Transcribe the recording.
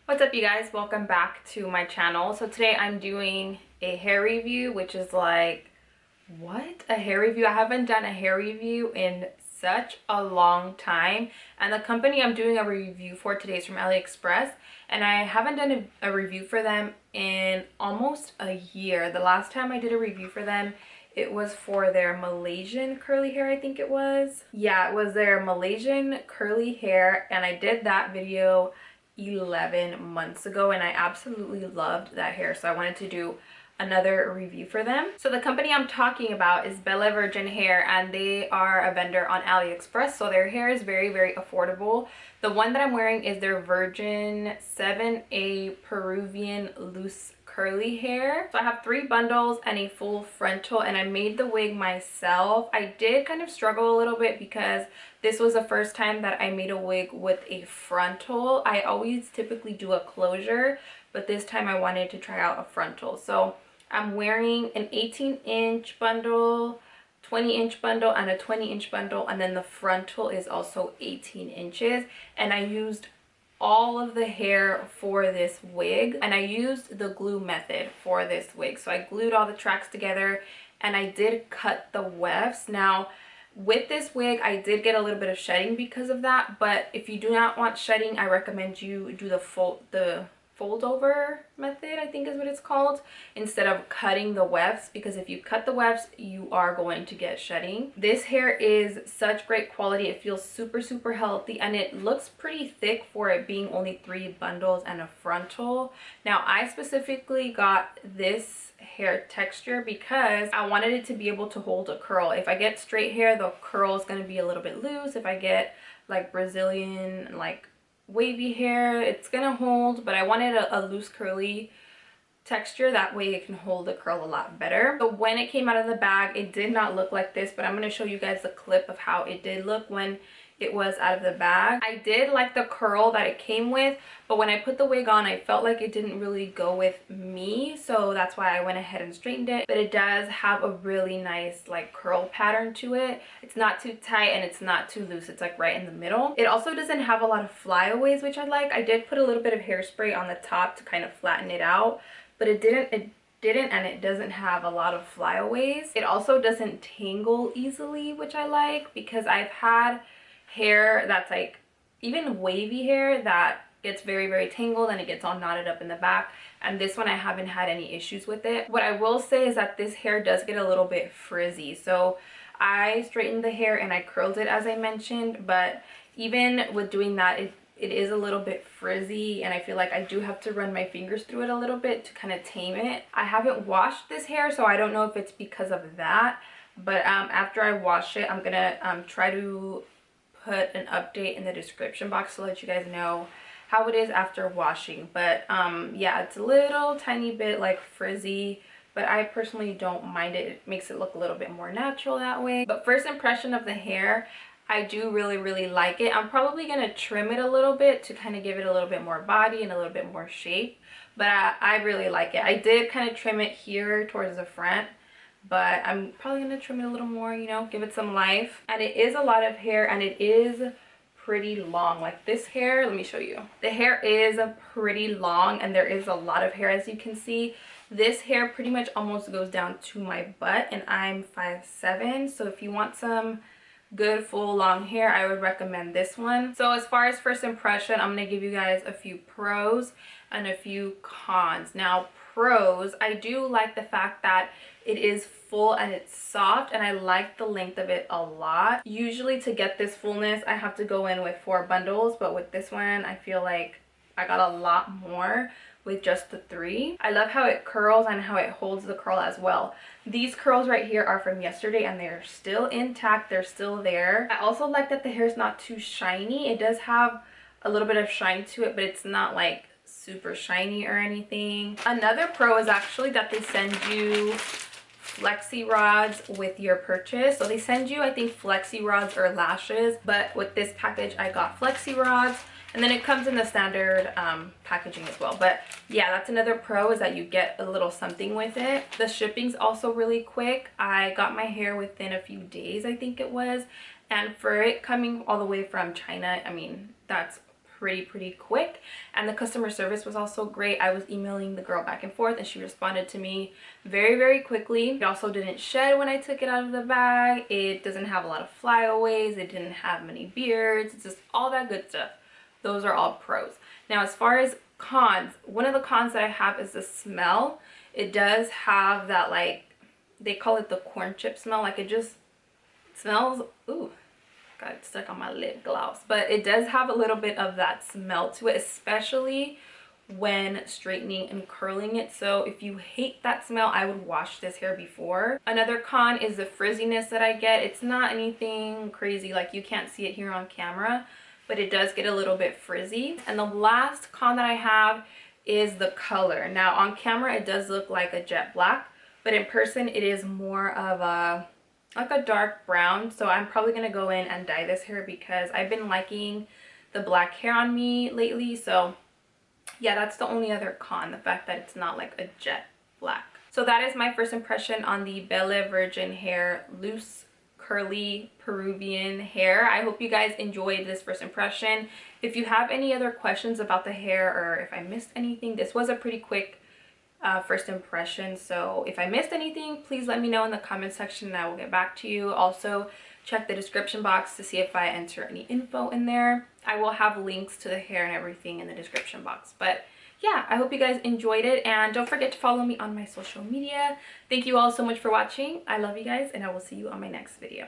What's up, you guys? Welcome back to my channel. So today I'm doing a hair review, which is like, what? A hair review? I haven't done a hair review in such a long time, and the company I'm doing a review for today is from Aliexpress, and I haven't done a review for them in almost a year. The last time I did a review for them, it was for their Malaysian curly hair, I think it was. Yeah, it was their Malaysian curly hair, and I did that video 11 months ago, and I absolutely loved that hair, so I wanted to do another review for them. So the company I'm talking about is Bele Virgin Hair, and they are a vendor on AliExpress, so their hair is very affordable. The one that I'm wearing is their Virgin 7A Peruvian loose curly hair. So I have 3 bundles and a full frontal, and I made the wig myself. I did kind of struggle a little bit because this was the first time that I made a wig with a frontal. I always typically do a closure, but this time I wanted to try out a frontal. So I'm wearing an 18-inch bundle, 20-inch bundle, and a 20-inch bundle, and then the frontal is also 18 inches. And I used all of the hair for this wig, and I used the glue method for this wig. So I glued all the tracks together, and I did cut the wefts. Now, with this wig, I did get a little bit of shedding because of that, but if you do not want shedding, I recommend you do the fold over method, I think is what it's called, instead of cutting the wefts, because if you cut the wefts, you are going to get shedding. This hair is such great quality. It feels super healthy, and it looks pretty thick for it being only 3 bundles and a frontal. Now, I specifically got this hair texture because I wanted it to be able to hold a curl. If I get straight hair, the curl is going to be a little bit loose. If I get like Brazilian, like wavy hair, it's gonna hold, but I wanted a loose curly texture. That way it can hold the curl a lot better. So when it came out of the bag, it did not look like this, but I'm going to show you guys the clip of how it did look when it was out of the bag. I did like the curl that it came with, but when I put the wig on, I felt like it didn't really go with me, so that's why I went ahead and straightened it. But it does have a really nice like curl pattern to it. It's not too tight and it's not too loose. It's like right in the middle. It also doesn't have a lot of flyaways, which I like. I did put a little bit of hairspray on the top to kind of flatten it out, but it didn't and it doesn't have a lot of flyaways. It also doesn't tangle easily, which I like, because I've had hair that's like even wavy hair that gets very tangled and it gets all knotted up in the back, and this one I haven't had any issues with it. What I will say is that this hair does get a little bit frizzy, so I straightened the hair and I curled it, as I mentioned, but even with doing that, it is a little bit frizzy, and I feel like I do have to run my fingers through it a little bit to kind of tame it. I haven't washed this hair, so I don't know if it's because of that, but after I wash it, I'm gonna try to put an update in the description box to let you guys know how it is after washing. But yeah, it's a little tiny bit like frizzy, but I personally don't mind it. It makes it look a little bit more natural that way. But first impression of the hair, I do really like it. I'm probably gonna trim it a little bit to kind of give it a little bit more body and a little bit more shape, but I really like it. I did kind of trim it here towards the front, but I'm probably going to trim it a little more, you know, give it some life. And it is a lot of hair, and it is pretty long. Like this hair, let me show you. The hair is pretty long, and there is a lot of hair, as you can see. This hair pretty much almost goes down to my butt, and I'm 5'7", so if you want some good full long hair, I would recommend this one. So as far as first impression, I'm going to give you guys a few pros and a few cons. Now, pros, I do like the fact that it is full and it's soft, and I like the length of it a lot. Usually to get this fullness, I have to go in with 4 bundles, but with this one, I feel like I got a lot more with just the 3. I love how it curls and how it holds the curl as well. These curls right here are from yesterday, and they're still intact. They're still there. I also like that the hair is not too shiny. It does have a little bit of shine to it, but it's not like super shiny or anything. Another pro is actually that they send you flexi rods with your purchase. So they send you, I think, flexi rods or lashes, but with this package I got flexi rods, and then it comes in the standard packaging as well. But yeah, that's another pro, is that you get a little something with it. The shipping's also really quick. I got my hair within a few days, I think it was, and for it coming all the way from China, I mean, that's pretty quick, and the customer service was also great. I was emailing the girl back and forth and she responded to me very quickly. It also didn't shed when I took it out of the bag. It doesn't have a lot of flyaways. It didn't have many beards. It's just all that good stuff. Those are all pros. Now, as far as cons, one of the cons that I have is the smell. It does have that, like, they call it the corn chip smell. Like, it just smells, ooh, got it stuck on my lip gloss. But it does have a little bit of that smell to it, especially when straightening and curling it. So if you hate that smell, I would wash this hair before. Another con is the frizziness that I get. It's not anything crazy, like you can't see it here on camera, but it does get a little bit frizzy. And the last con that I have is the color. Now on camera it does look like a jet black, but in person it is more of a like a dark brown. So I'm probably gonna go in and dye this hair because I've been liking the black hair on me lately. So yeah, that's the only other con, the fact that it's not like a jet black. So that is my first impression on the Bele Virgin Hair loose curly Peruvian hair. I hope you guys enjoyed this first impression. If you have any other questions about the hair or if I missed anything, this was a pretty quick first impression. So if I missed anything, please let me know in the comment section and I will get back to you. Also, check the description box to see if I enter any info in there. I will have links to the hair and everything in the description box. But yeah, I hope you guys enjoyed it, and don't forget to follow me on my social media. Thank you all so much for watching. I love you guys, and I will see you on my next video.